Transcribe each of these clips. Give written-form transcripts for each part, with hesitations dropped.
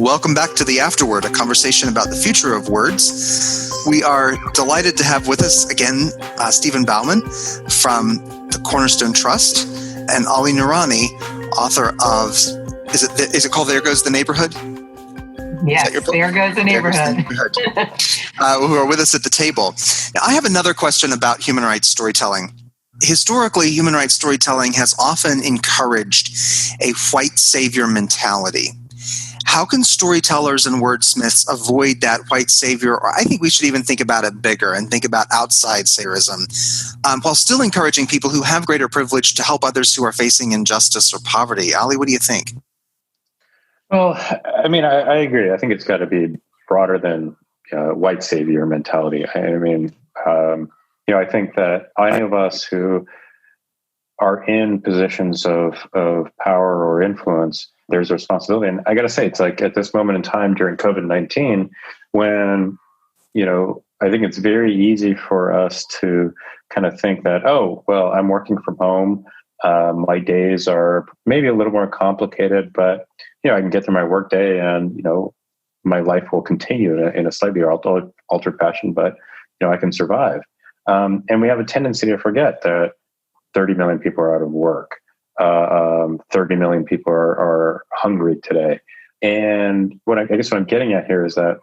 Welcome back to the Afterword, a conversation about the future of words. We are delighted to have with us again Stephan Bauman from the Cornerstone Trust and Ali Noorani, author of, is it called There Goes the Neighborhood? Yes, There Goes the Neighborhood. Who are with us at the table. Now, I have another question about human rights storytelling. Historically, human rights storytelling has often encouraged a white savior mentality. How can storytellers and wordsmiths avoid that white savior? Or I think we should even think about it bigger and think about outside saviorism, while still encouraging people who have greater privilege to help others who are facing injustice or poverty. Ali, what do you think? Well, I mean, I agree. I think it's got to be broader than white savior mentality. I think that any of us who are in positions of power or influence, there's a responsibility. And I got to say, it's like at this moment in time during COVID-19, when, I think it's very easy for us to kind of think that, oh, well, I'm working from home. My days are maybe a little more complicated, but, I can get through my work day and, my life will continue in a slightly altered fashion, but, I can survive. And we have a tendency to forget that 30 million people are out of work. 30 million people are hungry today. And what I'm getting at here is that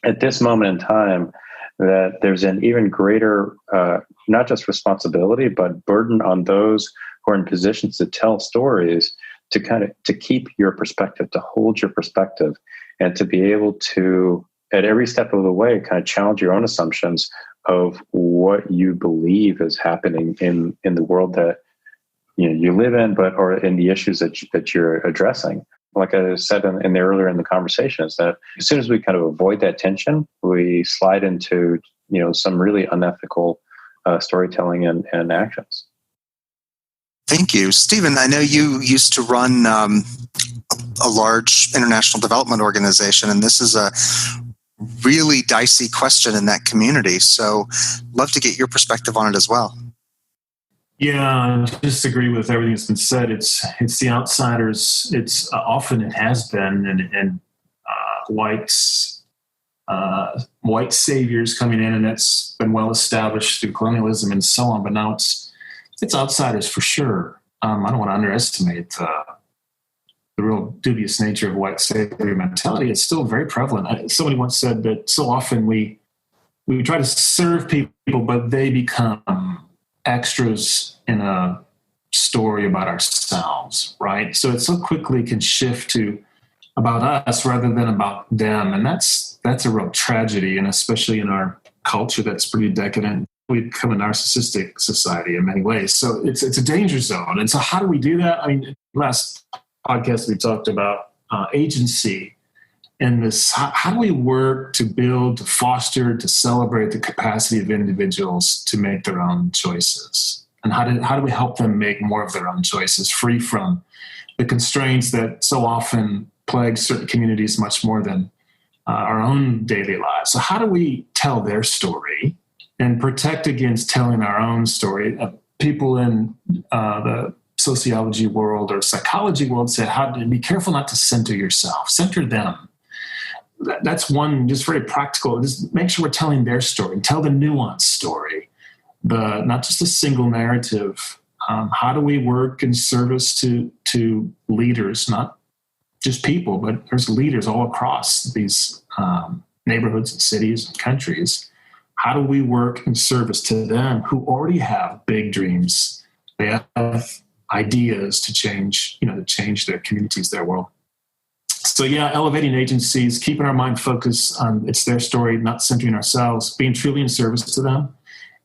at this moment in time, that there's an even greater, not just responsibility, but burden on those who are in positions to tell stories, to keep your perspective, to hold your perspective, and to be able to, at every step of the way, kind of challenge your own assumptions of what you believe is happening in the world that you live in, or in the issues that you're addressing. Like I said earlier in the conversation, is that as soon as we kind of avoid that tension, we slide into some really unethical storytelling and actions. Thank you. Stephan, I know you used to run a large international development organization, and this is a really dicey question in that community. So love to get your perspective on it as well. Yeah, I just agree with everything that's been said. It's the outsiders. It's often it has been, and white saviors coming in, and it's been well established through colonialism and so on. But now it's outsiders for sure. I don't want to underestimate the real dubious nature of white savior mentality. It's still very prevalent. Somebody once said that so often we try to serve people, but they become extras in a story about ourselves, right? So it so quickly can shift to about us rather than about them. And that's a real tragedy. And especially in our culture that's pretty decadent, we've become a narcissistic society in many ways. So it's a danger zone. And so how do we do that? I mean, last podcast we talked about agency and this, how do we work to build, to foster, to celebrate the capacity of individuals to make their own choices? And how do we help them make more of their own choices, free from the constraints that so often plague certain communities much more than our own daily lives? So how do we tell their story and protect against telling our own story? People in the sociology world or psychology world said, be careful not to center yourself, center them. That's one just very practical. Just make sure we're telling their story, tell the nuanced story, not just a single narrative. How do we work in service to leaders, not just people, but there's leaders all across these neighborhoods and cities and countries. How do we work in service to them who already have big dreams? They have ideas to change their communities, their world. So yeah, elevating agencies, keeping our mind focused on it's their story, not centering ourselves, being truly in service to them,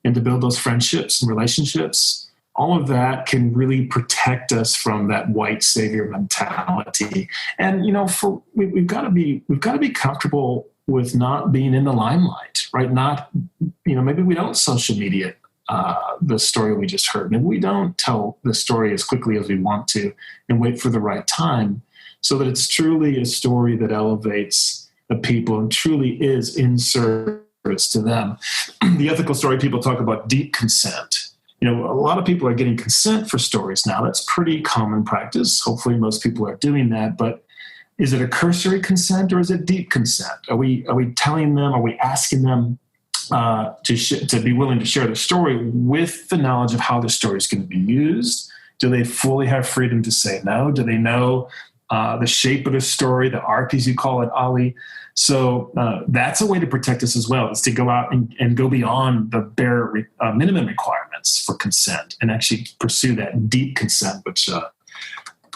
and to build those friendships and relationships. All of that can really protect us from that white savior mentality. And we've got to be comfortable with not being in the limelight, right? Not maybe we don't social media the story we just heard. Maybe we don't tell the story as quickly as we want to, and wait for the right time, so that it's truly a story that elevates the people and truly is in service to them. The ethical story, people talk about deep consent. A lot of people are getting consent for stories now. That's pretty common practice. Hopefully most people are doing that. But is it a cursory consent or is it deep consent? Are we telling them, are we asking them to be willing to share the story with the knowledge of how the story is going to be used? Do they fully have freedom to say no? Do they know the shape of the story, the arc, as you call it, Ali? So that's a way to protect us as well, is to go out and go beyond the bare minimum requirements for consent and actually pursue that deep consent, which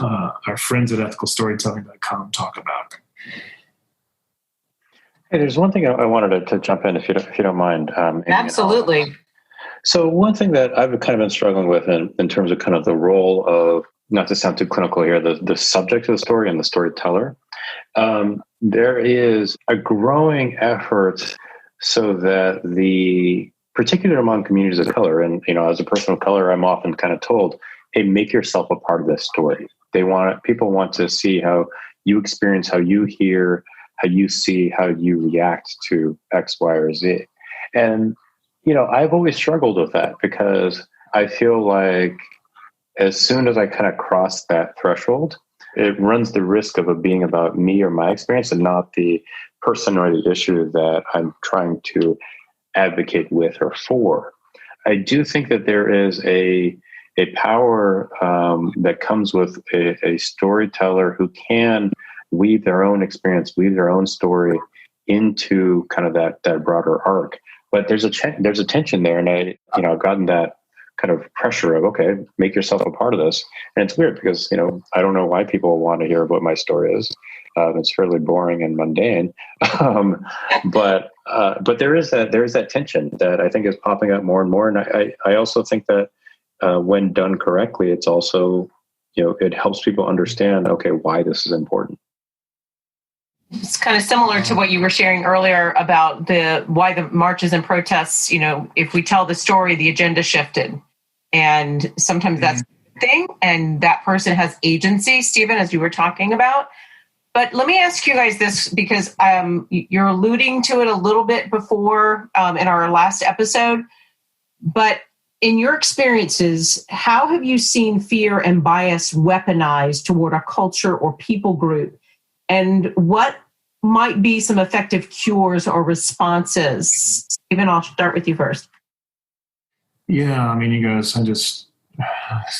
our friends at ethicalstorytelling.com talk about. Hey, there's one thing I wanted to jump in, if you don't mind. Absolutely. So one thing that I've kind of been struggling with in terms of kind of the role of, not to sound too clinical here, the subject of the story and the storyteller, there is a growing effort so that particularly among communities of color, and as a person of color, I'm often kind of told, hey, make yourself a part of this story. People want to see how you experience, how you hear, how you see, how you react to X, Y, or Z. And, I've always struggled with that because I feel like as soon as I kind of cross that threshold, it runs the risk of it being about me or my experience and not the person or the issue that I'm trying to advocate with or for. I do think that there is a power that comes with a storyteller who can weave their own experience, weave their own story into kind of that broader arc. But there's a tension there, and I've gotten that kind of pressure of, okay, make yourself a part of this. And it's weird because I don't know why people want to hear what my story is. It's fairly boring and mundane, but there is that tension that I think is popping up more and more. And I also think that when done correctly, it's also it helps people understand, okay, why this is important. It's kind of similar to what you were sharing earlier about why the marches and protests, if we tell the story, the agenda shifted. And sometimes that's a thing, and that person has agency, Stephen, as you were talking about. But let me ask you guys this, because you're alluding to it a little bit before in our last episode. But in your experiences, how have you seen fear and bias weaponized toward a culture or people group? And what might be some effective cures or responses? Stephen, I'll start with you first. Yeah, you guys, I just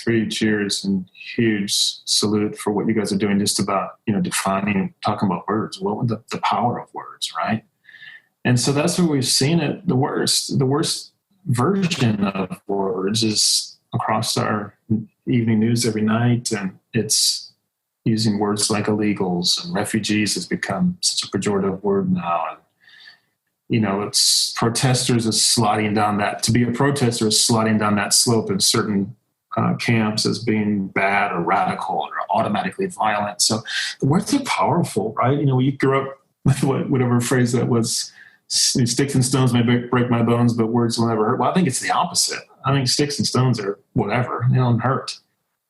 3 cheers and huge salute for what you guys are doing, just about, defining, talking about words, the power of words, right? And so that's where we've seen it the worst. The worst version of words is across our evening news every night, and it's using words like illegals and refugees has become such a pejorative word now. And, it's protesters is sliding down that, to be a protester is sliding down that slope in certain camps as being bad or radical or automatically violent. So the words are powerful, right? You grew up with whatever phrase that was, sticks and stones may break my bones, but words will never hurt. Well, I think it's the opposite. I think sticks and stones are whatever, they don't hurt,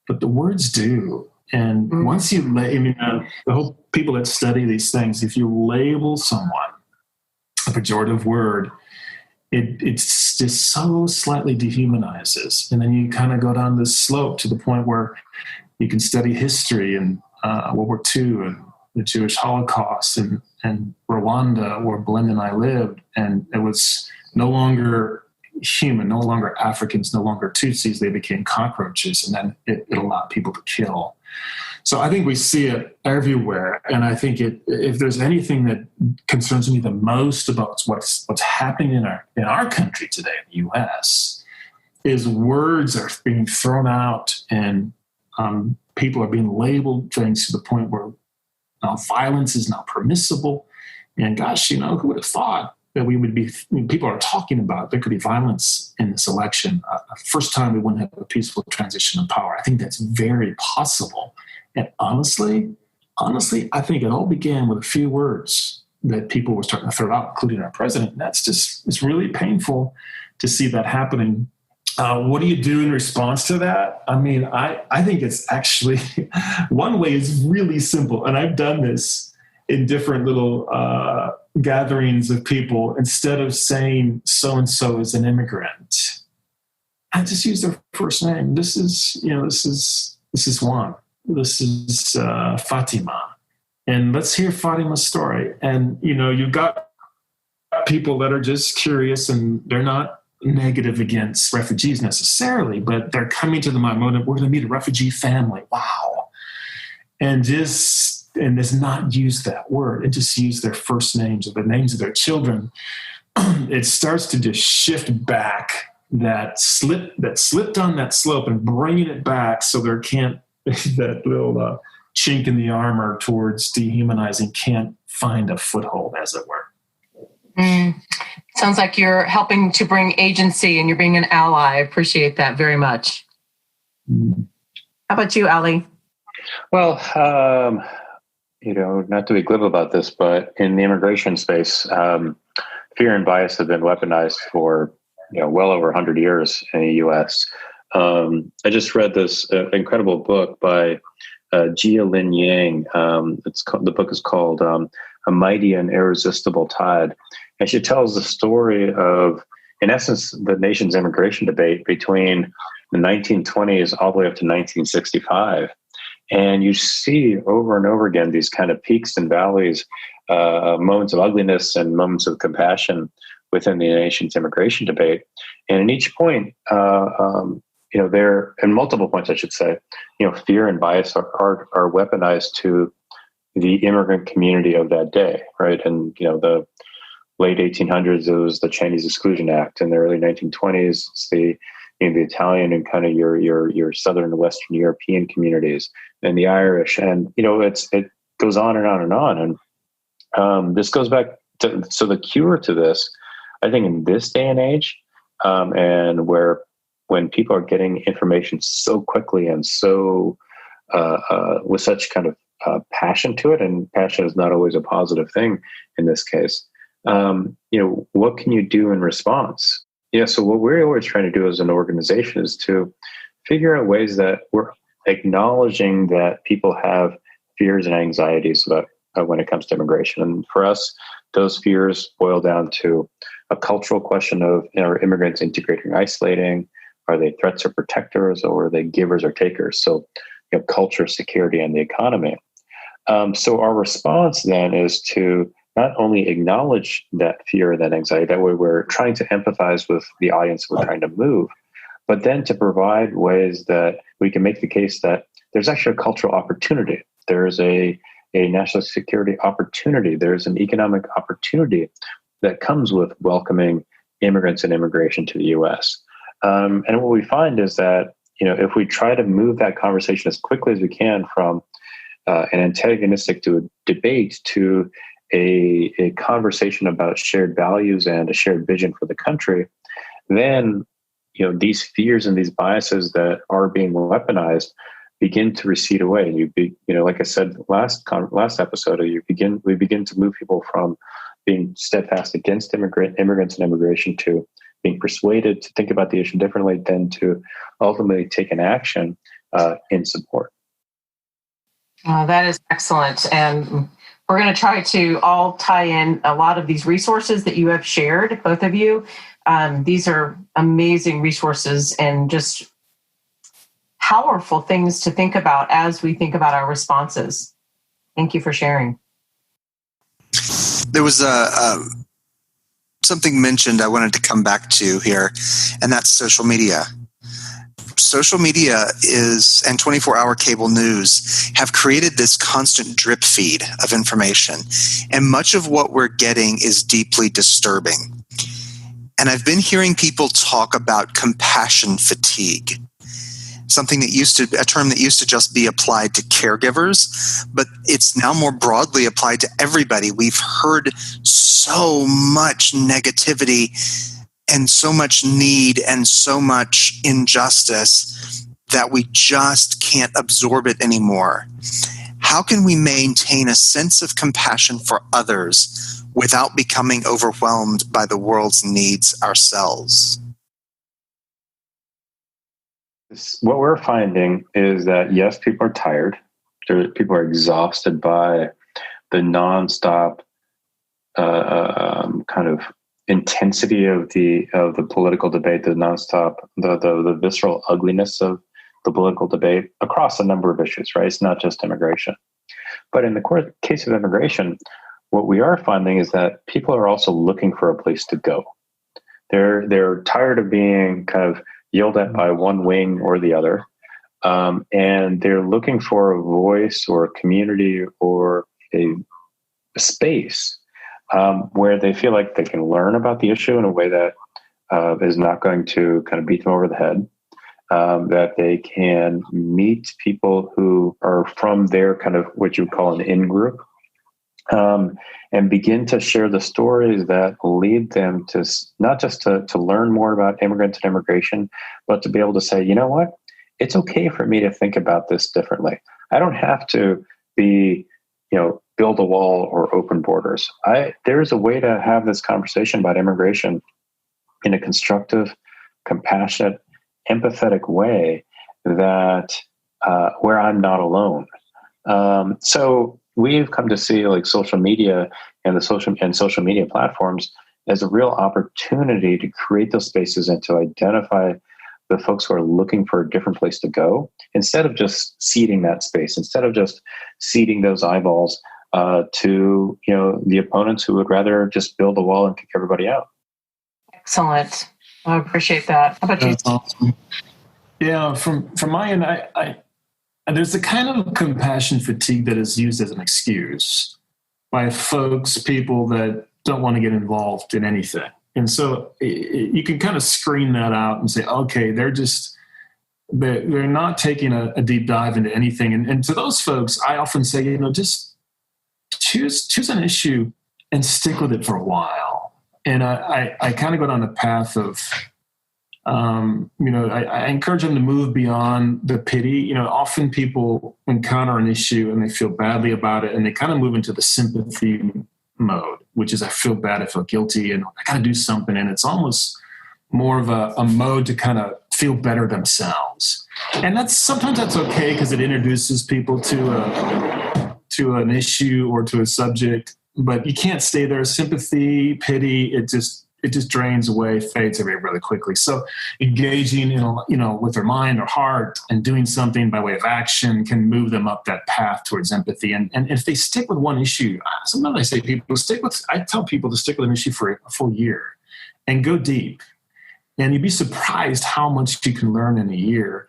but the words do. And once you the whole people that study these things, if you label someone a pejorative word, it's just so slightly dehumanizes. And then you kind of go down this slope to the point where you can study history and World War II and the Jewish Holocaust and Rwanda, where Belinda and I lived. And it was no longer human, no longer Africans, no longer Tutsis. They became cockroaches. And then it allowed people to kill. So I think we see it everywhere, and I think if there's anything that concerns me the most about what's happening in our country today, in the U.S., is words are being thrown out, and people are being labeled things to the point where violence is now permissible. And gosh, who would have thought that we would be? People are talking about there could be violence in this election. First time we wouldn't have a peaceful transition of power. I think that's very possible. And honestly, I think it all began with a few words that people were starting to throw out, including our president. And it's really painful to see that happening. What do you do in response to that? I think it's actually, one way is really simple. And I've done this in different little gatherings of people. Instead of saying so-and-so is an immigrant, I just use their first name. This is Juan. This is Fatima. and let's hear Fatima's story. And, you've got people that are just curious, and they're not negative against refugees necessarily, but they're coming to the mind, we're going to meet a refugee family. Wow. And just not use that word, and just use their first names or the names of their children. It starts to just shift back that slipped on that slope and bringing it back so there can't, that little chink in the armor towards dehumanizing can't find a foothold, as it were. Sounds like you're helping to bring agency and you're being an ally. I appreciate that very much. How about you, Ali? Well, not to be glib about this, but in the immigration space, fear and bias have been weaponized for well over 100 years in the U.S. I just read this incredible book by Jia Lin Yang. The book is called A Mighty and Irresistible Tide. And she tells the story of, in essence, the nation's immigration debate between the 1920s all the way up to 1965. And you see over and over again these kind of peaks and valleys, moments of ugliness and moments of compassion within the nation's immigration debate. And in each point, there, in multiple points, I should say, fear and bias are weaponized to the immigrant community of that day, right? And, the late 1800s, it was the Chinese Exclusion Act. In the early 1920s, it's the Italian and kind of your Southern and Western European communities, and the Irish, and it goes on and on and on. And this goes back to, so the cure to this, I think, in this day and age, and when people are getting information so quickly and so with such kind of passion to it, and passion is not always a positive thing in this case. What can you do in response? Yeah, so what we're always trying to do as an organization is to figure out ways that we're acknowledging that people have fears and anxieties about when it comes to immigration. And for us, those fears boil down to a cultural question of, are immigrants integrating or isolating? Are they threats or protectors, or are they givers or takers? So, culture, security, and the economy. So our response then is to not only acknowledge that fear, that anxiety, that way we're trying to empathize with the audience we're trying to move, but then to provide ways that we can make the case that there's actually a cultural opportunity. There's a national security opportunity. There's an economic opportunity that comes with welcoming immigrants and immigration to the U.S. And what we find is that, if we try to move that conversation as quickly as we can from an antagonistic to a debate to a conversation about shared values and a shared vision for the country, then these fears and these biases that are being weaponized begin to recede away. And like I said last episode, we begin to move people from being steadfast against immigrants and immigration to being persuaded to think about the issue differently, then to ultimately take an action in support. That is excellent. And we're going to try to all tie in a lot of these resources that you have shared, both of you. These are amazing resources and just powerful things to think about as we think about our responses. Thank you for sharing. There was something mentioned I wanted to come back to here, and that's social media. Social media and 24-hour cable news have created this constant drip feed of information, and much of what we're getting is deeply disturbing. And I've been hearing people talk about compassion fatigue, a term that used to just be applied to caregivers, but it's now more broadly applied to everybody. We've heard so much negativity and so much need and so much injustice that we just can't absorb it anymore. How can we maintain a sense of compassion for others without becoming overwhelmed by the world's needs ourselves? What we're finding is that, yes, people are tired. People are exhausted by the nonstop kind of intensity of the political debate, the visceral ugliness of the political debate across a number of issues, right? It's not just immigration. But in the case of immigration, what we are finding is that people are also looking for a place to go. They're tired of being kind of yelled at by one wing or the other, and they're looking for a voice or a community or a space where they feel like they can learn about the issue in a way that is not going to kind of beat them over the head, that they can meet people who are from their kind of what you would call an in-group, and begin to share the stories that lead them to not just to learn more about immigrants and immigration, but to be able to say, you know what, it's okay for me to think about this differently. I don't have to be, build a wall or open borders. There's a way to have this conversation about immigration in a constructive, compassionate, empathetic way that where I'm not alone. So we've come to see like social media and social media platforms as a real opportunity to create those spaces and to identify the folks who are looking for a different place to go, instead of just seeding that space, instead of just seeding those eyeballs to the opponents who would rather just build a wall and kick everybody out. Excellent. I appreciate that. How about you? That's awesome. Yeah, from my end, I there's a kind of compassion fatigue that is used as an excuse by people that don't want to get involved in anything. And so you can kind of screen that out and say, okay, they're not taking a deep dive into anything. And to those folks, I often say, just choose an issue and stick with it for a while. And I kind of go down the path of, I encourage them to move beyond the pity. Often people encounter an issue and they feel badly about it, and they kind of move into the sympathy mode, which is I feel bad, I feel guilty, and I got to do something. And it's almost more of a mode to kind of feel better themselves. And sometimes that's okay because it introduces people to an issue or to a subject, but you can't stay there. Sympathy, pity, it just drains away, fades away really quickly. So engaging with their mind or heart and doing something by way of action can move them up that path towards empathy. And if they stick with one issue, sometimes I tell people to stick with an issue for a full year and go deep. And you'd be surprised how much you can learn in a year.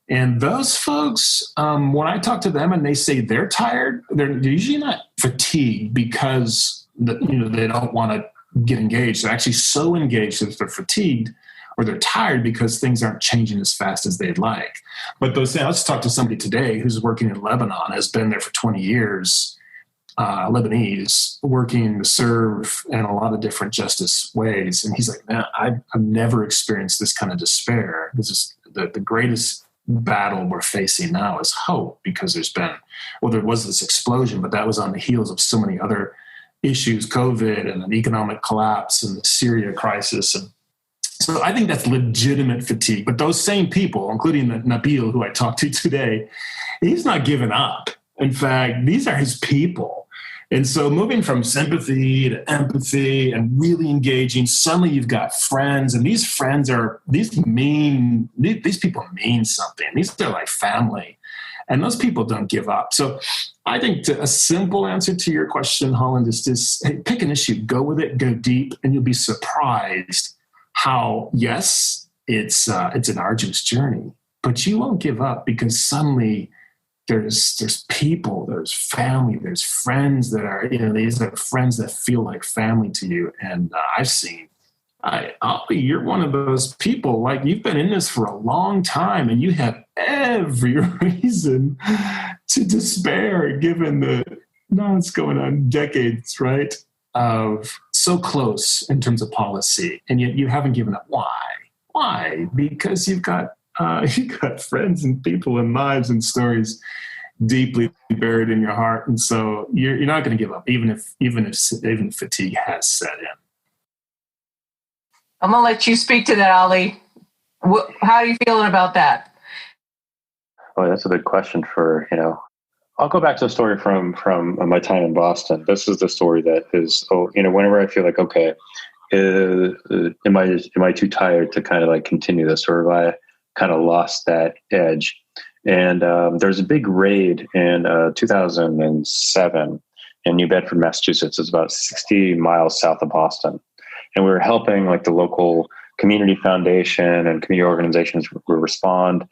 And those folks, when I talk to them and they say they're tired, they're usually not fatigued because they don't want to get engaged. They're actually so engaged that they're fatigued or they're tired because things aren't changing as fast as they'd like. But let's talk to somebody today who's working in Lebanon, has been there for 20 years, Lebanese, working to serve in a lot of different justice ways. And he's like, man, I've never experienced this kind of despair. This is the greatest battle we're facing now is hope, because there was this explosion, but that was on the heels of so many other issues, COVID and an economic collapse and the Syria crisis. And so I think that's legitimate fatigue. But those same people, including Nabil, who I talked to today, he's not giving up. In fact, these are his people. And so moving from sympathy to empathy and really engaging, suddenly you've got friends, and these friends these people mean something. These are like family. And those people don't give up. So I think a simple answer to your question, Holland, is this: hey, pick an issue, go with it, go deep, and you'll be surprised how, yes, it's an arduous journey, but you won't give up, because suddenly there's people, there's family, there's friends that are, these are friends that feel like family to you. And I've seen, you're one of those people, like, you've been in this for a long time and you have every reason to despair, given it's going on decades, right, of so close in terms of policy, and yet you haven't given up. Why? Because you've got friends and people and lives and stories deeply buried in your heart, and so you're not going to give up, even if fatigue has set in. I'm gonna let you speak to that, Ali. How are you feeling about that? Oh, that's a good question. I'll go back to a story from my time in Boston. This is the story that is, whenever I feel like, okay, am I too tired to kind of like continue this, or have I kind of lost that edge? And there's a big raid in 2007 in New Bedford, Massachusetts. It's about 60 miles south of Boston. And we were helping like the local community foundation and community organizations respond.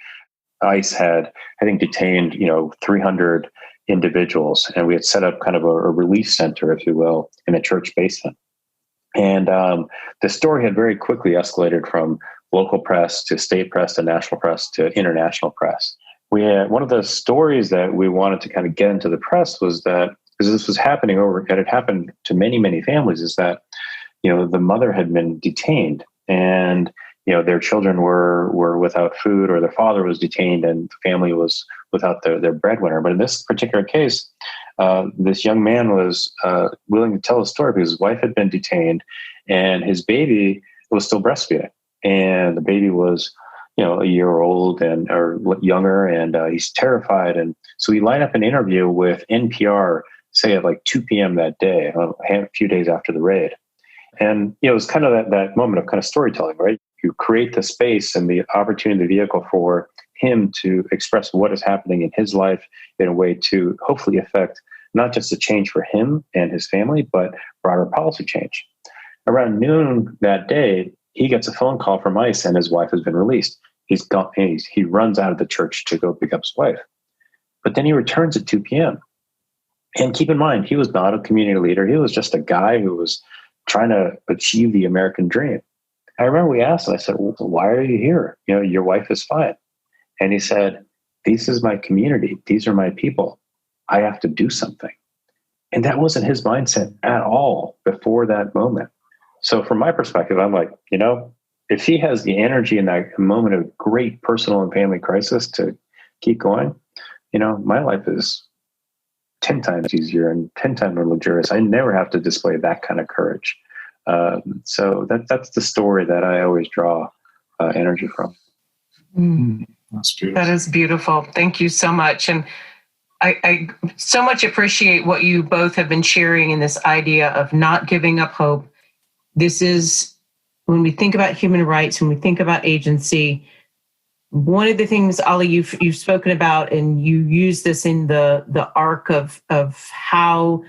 ICE had, I think, detained, 300 individuals. And we had set up kind of a relief center, if you will, in a church basement. And the story had very quickly escalated from local press to state press to national press to international press. We had one of the stories that we wanted to kind of get into the press was that, because this was happening it had happened to many, many families, is that, the mother had been detained and, their children were without food, or their father was detained and the family was without their breadwinner. But in this particular case, this young man was willing to tell a story because his wife had been detained and his baby was still breastfeeding. And the baby was, a year old or younger, and he's terrified. And so he lined up an interview with NPR, say at like 2 p.m. that day, a few days after the raid. And, it was kind of that moment of kind of storytelling, right? You create the space and the opportunity, the vehicle for him to express what is happening in his life in a way to hopefully affect not just a change for him and his family, but broader policy change. Around noon that day, he gets a phone call from ICE and his wife has been released. He runs out of the church to go pick up his wife. But then he returns at 2 p.m. And keep in mind, he was not a community leader. He was just a guy who was trying to achieve the American dream. I remember we asked him, I said, well, why are you here? Your wife is fine. And he said, this is my community. These are my people. I have to do something. And that wasn't his mindset at all before that moment. So from my perspective, I'm like, if he has the energy in that moment of great personal and family crisis to keep going, my life is 10 times easier and 10 times more luxurious. I never have to display that kind of courage. So that's the story that I always draw energy from. That's beautiful. That is beautiful. Thank you so much. And I so much appreciate what you both have been sharing in this idea of not giving up hope. This is, when we think about human rights, when we think about agency, one of the things, Ali, you've spoken about, and you use this in the arc of how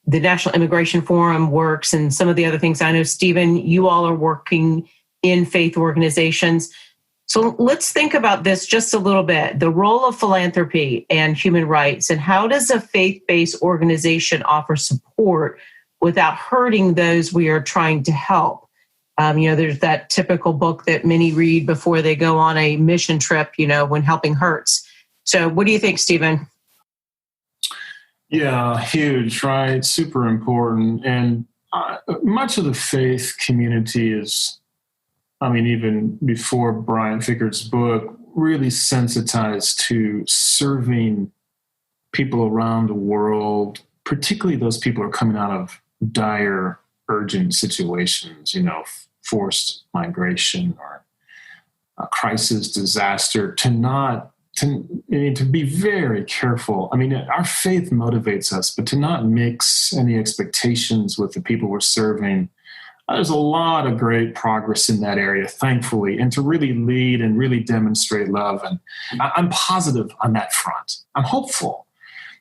the National Immigration Forum works and some of the other things. I know, Stephan, you all are working in faith organizations. So let's think about this just a little bit, the role of philanthropy and human rights, and how does a faith-based organization offer support without hurting those we are trying to help? There's that typical book that many read before they go on a mission trip, when helping hurts. So what do you think, Stephan? Yeah, huge, right? Super important. And much of the faith community is, even before Brian Fickert's book, really sensitized to serving people around the world, particularly those people who are coming out of dire, urgent situations, forced migration or a crisis, disaster, to be very careful. Our faith motivates us, but to not mix any expectations with the people we're serving. There's a lot of great progress in that area, thankfully, and to really lead and really demonstrate love. And I'm positive on that front. I'm hopeful.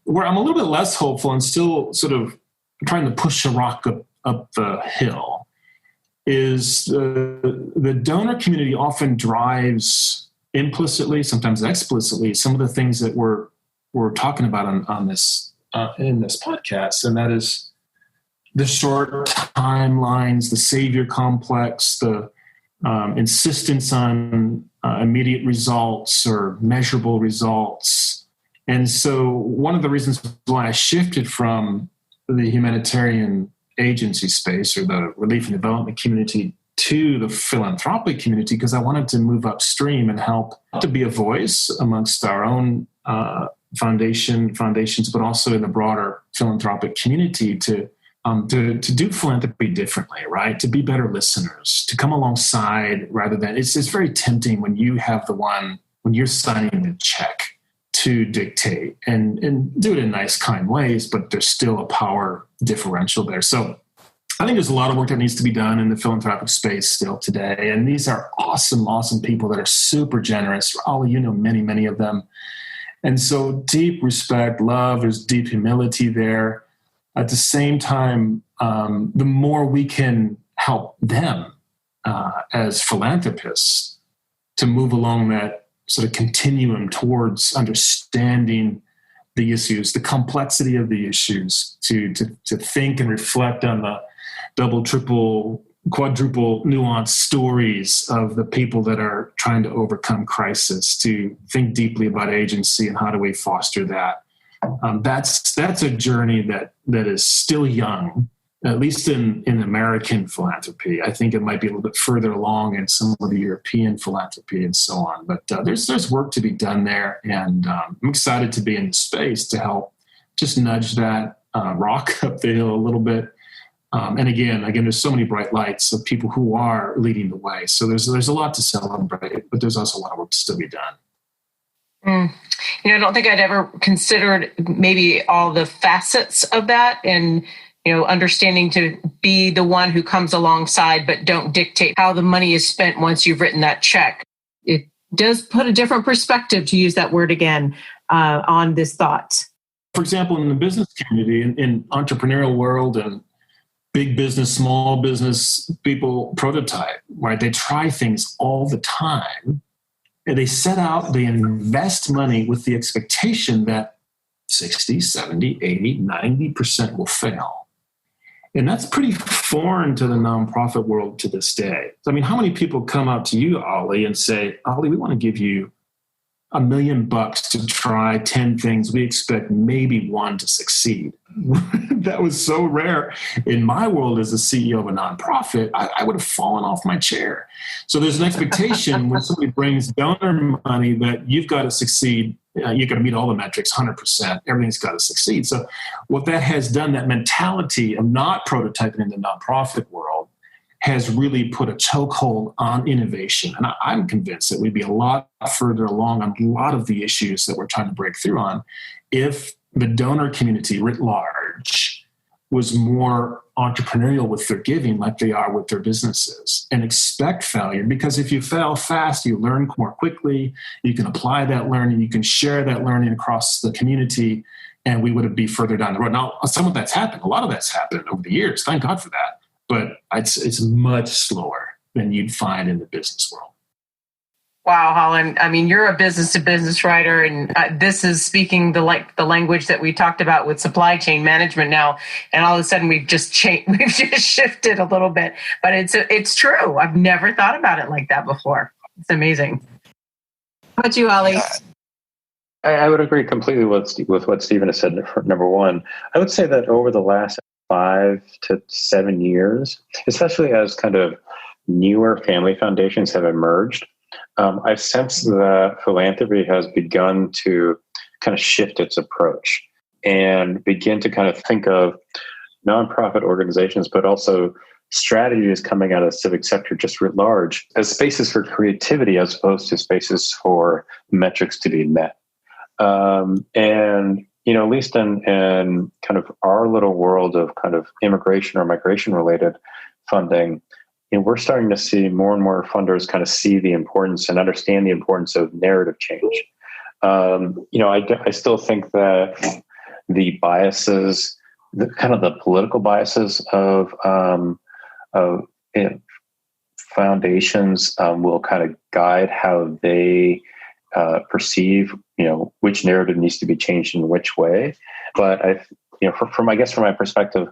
Where I'm a little bit less hopeful and still sort of trying to push a rock up the hill is the donor community often drives implicitly, sometimes explicitly, some of the things that we're talking about on this in this podcast, and that is the short timelines, the savior complex, the insistence on immediate results or measurable results. And so one of the reasons why I shifted from the humanitarian agency space or the relief and development community to the philanthropic community, because I wanted to move upstream and help to be a voice amongst our own foundations, but also in the broader philanthropic community to do philanthropy differently, right? To be better listeners, to come alongside rather than, it's very tempting when you're signing the check to dictate and do it in nice, kind ways, but there's still a power differential there. So I think there's a lot of work that needs to be done in the philanthropic space still today. And these are awesome, awesome people that are super generous. Ollie, you know many, many of them. And so deep respect, love, there's deep humility there. At the same time, the more we can help them as philanthropists to move along that sort of continuum towards understanding the issues, the complexity of the issues, to think and reflect on the double, triple, quadruple nuanced stories of the people that are trying to overcome crisis, to think deeply about agency and how do we foster that. That's a journey that is still young, at least in American philanthropy. I think it might be a little bit further along in some of the European philanthropy and so on. But there's work to be done there, and I'm excited to be in the space to help just nudge that rock up the hill a little bit. And again, there's so many bright lights of people who are leading the way. So there's a lot to celebrate, but there's also a lot of work to still be done. I don't think I'd ever considered maybe all the facets of that, and understanding to be the one who comes alongside but don't dictate how the money is spent once you've written that check. It does put a different perspective, to use that word again, on this thought. For example, in the business community, in entrepreneurial world and big business, small business, people prototype, right? They try things all the time. And they set out, they invest money with the expectation that 60, 70, 80, 90% will fail. And that's pretty foreign to the nonprofit world to this day. I mean, how many people come up to you, Ollie, and say, Ollie, we want to give you $1 million to try 10 things. We expect maybe one to succeed. That was so rare. In my world as a CEO of a nonprofit, I would have fallen off my chair. So there's an expectation when somebody brings donor money that you've got to succeed. You've got to meet all the metrics, 100%. Everything's got to succeed. So what that has done, that mentality of not prototyping in the nonprofit world, has really put a chokehold on innovation. And I'm convinced that we'd be a lot further along on a lot of the issues that we're trying to break through on if the donor community writ large was more entrepreneurial with their giving like they are with their businesses, and expect failure. Because if you fail fast, you learn more quickly, you can apply that learning, you can share that learning across the community, and we would be further down the road. Now, some of that's happened. A lot of that's happened over the years. Thank God for that. But it's much slower than you'd find in the business world. Wow, Holland. I mean, you're a business-to-business writer, and this is speaking the language that we talked about with supply chain management now. And all of a sudden, we've just shifted a little bit. But it's true. I've never thought about it like that before. It's amazing. How about you, Ollie? I would agree completely with what Stephen has said. Number one, I would say that over the last 5 to 7 years, especially as kind of newer family foundations have emerged, I've sensed that philanthropy has begun to kind of shift its approach and begin to kind of think of nonprofit organizations, but also strategies coming out of the civic sector just writ large as spaces for creativity as opposed to spaces for metrics to be met. And at least in kind of our little world of kind of immigration or migration related funding, we're starting to see more and more funders kind of see the importance and understand the importance of narrative change. I still think that the biases, the kind of the political biases of foundations will kind of guide how they perceive, which narrative needs to be changed in which way. But from my perspective,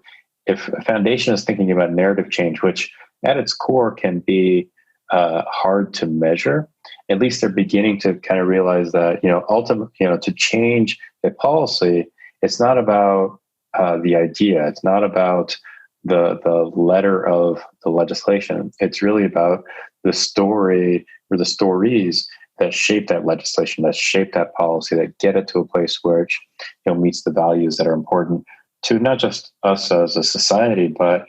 if a foundation is thinking about narrative change, which at its core can be hard to measure, at least they're beginning to kind of realize that, ultimately, to change a policy, it's not about the idea. It's not about the letter of the legislation. It's really about the story or the stories that shape that legislation, that shape that policy, that get it to a place which meets the values that are important to not just us as a society, but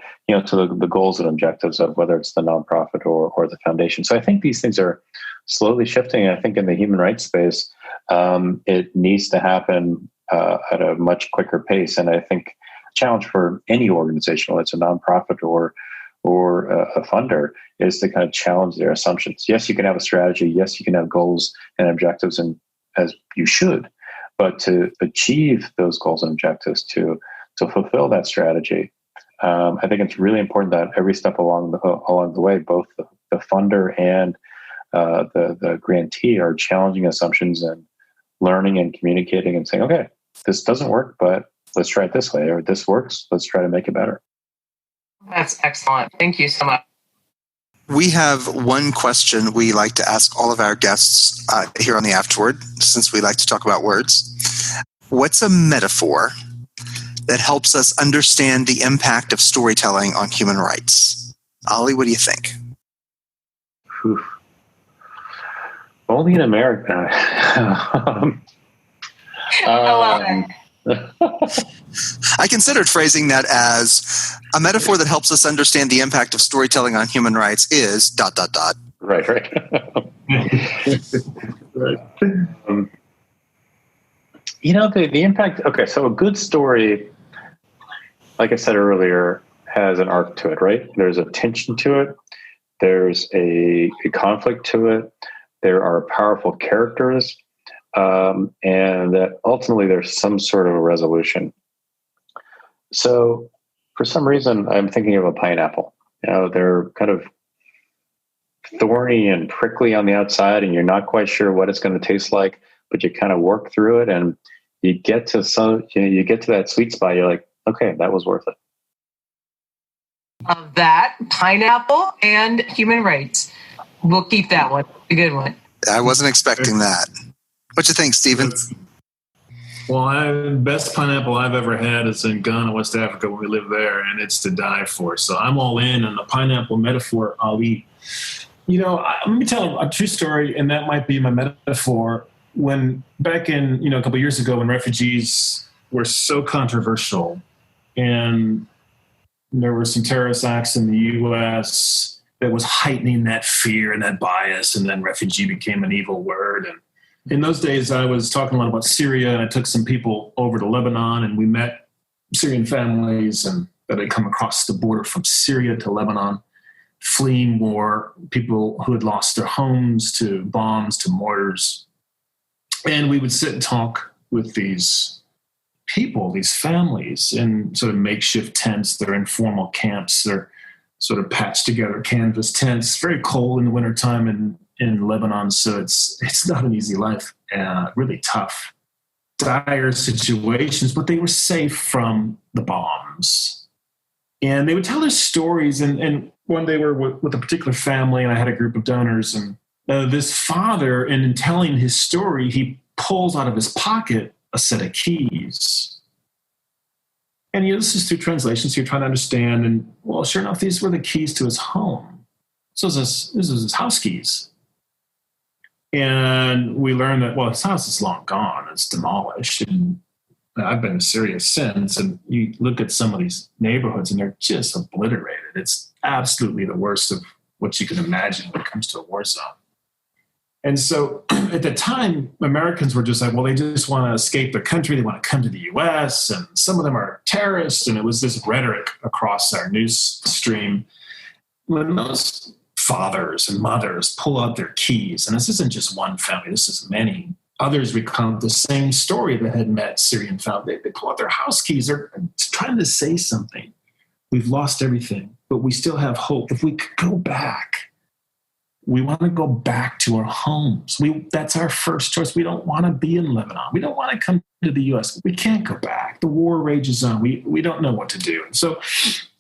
to the goals and objectives of whether it's the nonprofit or the foundation. So I think these things are slowly shifting. I think in the human rights space, it needs to happen at a much quicker pace. And I think challenge for any organization, whether it's a nonprofit or a funder, is to kind of challenge their assumptions. Yes, you can have a strategy. Yes, you can have goals and objectives, and as you should, but to achieve those goals and objectives, to fulfill that strategy, I think it's really important that every step along the way, both the funder and the grantee are challenging assumptions and learning and communicating and saying, okay, this doesn't work, but let's try it this way, or this works, let's try to make it better. That's excellent. Thank you so much. We have one question we like to ask all of our guests here on the Afterword, since we like to talk about words. What's a metaphor that helps us understand the impact of storytelling on human rights? Ollie, what do you think? Whew. Only in America. I love it. I considered phrasing that as a metaphor that helps us understand the impact of storytelling on human rights is ... Right. Right. The impact. Okay, so a good story, like I said earlier, has an arc to it, right? There's a tension to it. There's a conflict to it. There are powerful characters. And that ultimately there's some sort of a resolution. So for some reason, I'm thinking of a pineapple. They're kind of thorny and prickly on the outside, and you're not quite sure what it's going to taste like, but you kind of work through it, and you get to that sweet spot. You're like, okay, that was worth it. Of that, pineapple and human rights. We'll keep that one. A good one. I wasn't expecting that. What you think, Stephen? Well, best pineapple I've ever had is in Ghana, West Africa, when we live there, and it's to die for. So I'm all in on the pineapple metaphor. I'll eat. Let me tell a true story, and that might be my metaphor. When back in, a couple of years ago, when refugees were so controversial, and there were some terrorist acts in the U.S. that was heightening that fear and that bias, and then refugee became an evil word. And in those days, I was talking a lot about Syria, and I took some people over to Lebanon, and we met Syrian families and that had come across the border from Syria to Lebanon, fleeing war, people who had lost their homes to bombs, to mortars. And we would sit and talk with these people, these families, in sort of makeshift tents. They're informal camps. They're sort of patched together canvas tents. It's very cold in the wintertime in Lebanon, so it's not an easy life. Really tough, dire situations, but they were safe from the bombs. And they would tell their stories. And one day we were with a particular family, and I had a group of donors. And this father, in telling his story, he pulls out of his pocket a set of keys. And this is through translations. So you're trying to understand. And well, sure enough, these were the keys to his home. So this is his house keys. And we learned that, well, his house is long gone. It's demolished. And I've been to Syria since, and you look at some of these neighborhoods, and they're just obliterated. It's absolutely the worst of what you can imagine when it comes to a war zone. And so at the time, Americans were just like, well, they just want to escape their country. They want to come to the U.S., and some of them are terrorists. And it was this rhetoric across our news stream. When those fathers and mothers pull out their keys, and this isn't just one family, this is many. Others recount the same story that had met Syrian family. They pull out their house keys. They're trying to say something. We've lost everything, but we still have hope. If we could go back, we want to go back to our homes. That's our first choice. We don't want to be in Lebanon. We don't want to come to the U.S. We can't go back. The war rages on. We don't know what to do. So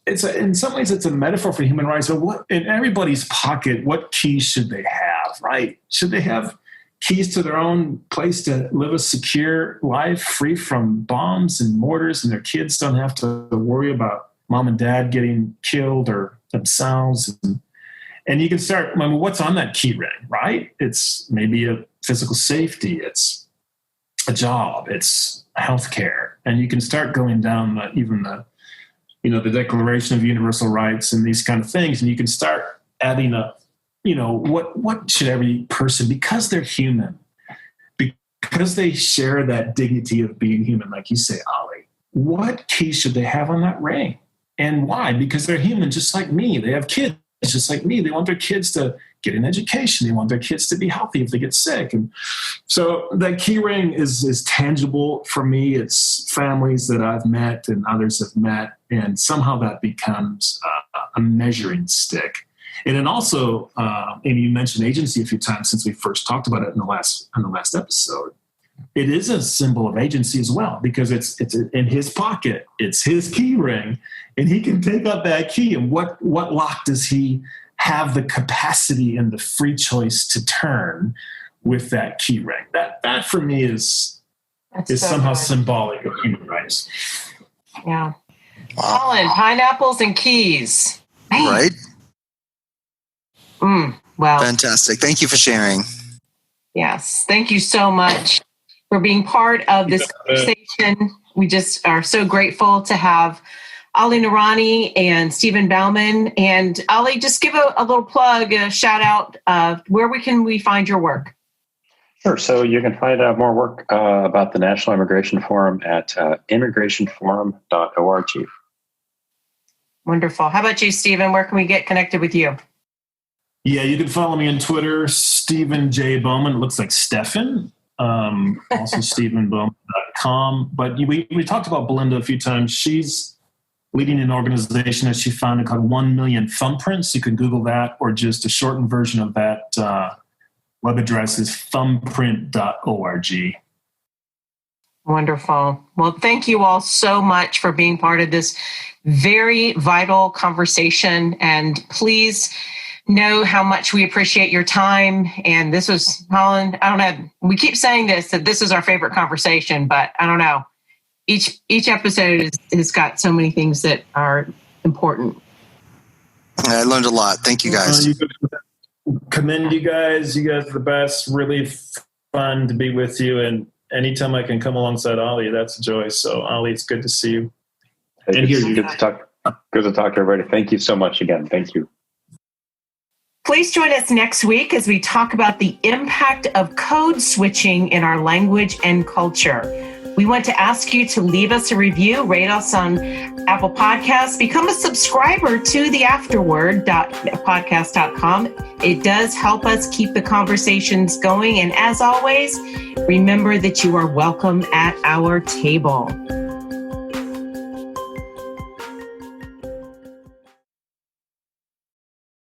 in some ways, it's a metaphor for human rights. But what in everybody's pocket, what keys should they have, right? Should they have keys to their own place to live a secure life free from bombs and mortars, and their kids don't have to worry about mom and dad getting killed or themselves? And you can start, what's on that key ring, right? It's maybe a physical safety. It's a job. It's healthcare. And you can start going down the Declaration of Universal Rights and these kind of things. And you can start adding up, what should every person, because they're human, because they share that dignity of being human, like you say, Ollie, what key should they have on that ring? And why? Because they're human just like me. They have kids just like me. They want their kids to get an education. They want their kids to be healthy if they get sick. And so that key ring is tangible for me. It's families that I've met and others have met. And somehow that becomes a measuring stick. And then also, and you mentioned agency a few times since we first talked about it in the last episode. It is a symbol of agency as well, because it's in his pocket. It's his key ring, and he can take up that key. And what lock does he have the capacity and the free choice to turn with that key ring? That for me is somehow symbolic of human rights. Yeah. Wow. Colin, pineapples and keys. Right? Well, fantastic. Thank you for sharing. Yes. Thank you so much for being part of this conversation. We just are so grateful to have Ali Noorani and Stephan Bauman. And Ali, just give a little plug, a shout out. Where can we find your work? Sure. So you can find out more work about the National Immigration Forum at immigrationforum.org. Wonderful. How about you, Stephan? Where can we get connected with you? Yeah, you can follow me on Twitter, Stephan J. Bauman. It looks like Stephan. Also StephanBauman.com. But we talked about Belinda a few times. She's leading an organization that she founded called 1 Million Thumbprints. You can Google that, or just a shortened version of that web address is thumbprint.org. Wonderful. Well, thank you all so much for being part of this very vital conversation. And please know how much we appreciate your time. And this was, Colin, I don't know, we keep saying that this is our favorite conversation, but I don't know. Each episode has got so many things that are important. I learned a lot. Thank you, guys. Commend you guys. You guys are the best. Really fun to be with you. And anytime I can come alongside Ali, that's a joy. So, Ali, it's good to see you. Hey, and hear you. Good to talk to everybody. Thank you so much again. Thank you. Please join us next week as we talk about the impact of code switching in our language and culture. We want to ask you to leave us a review, rate us on Apple Podcasts, become a subscriber to the Afterword.podcast.com. It does help us keep the conversations going. And as always, remember that you are welcome at our table.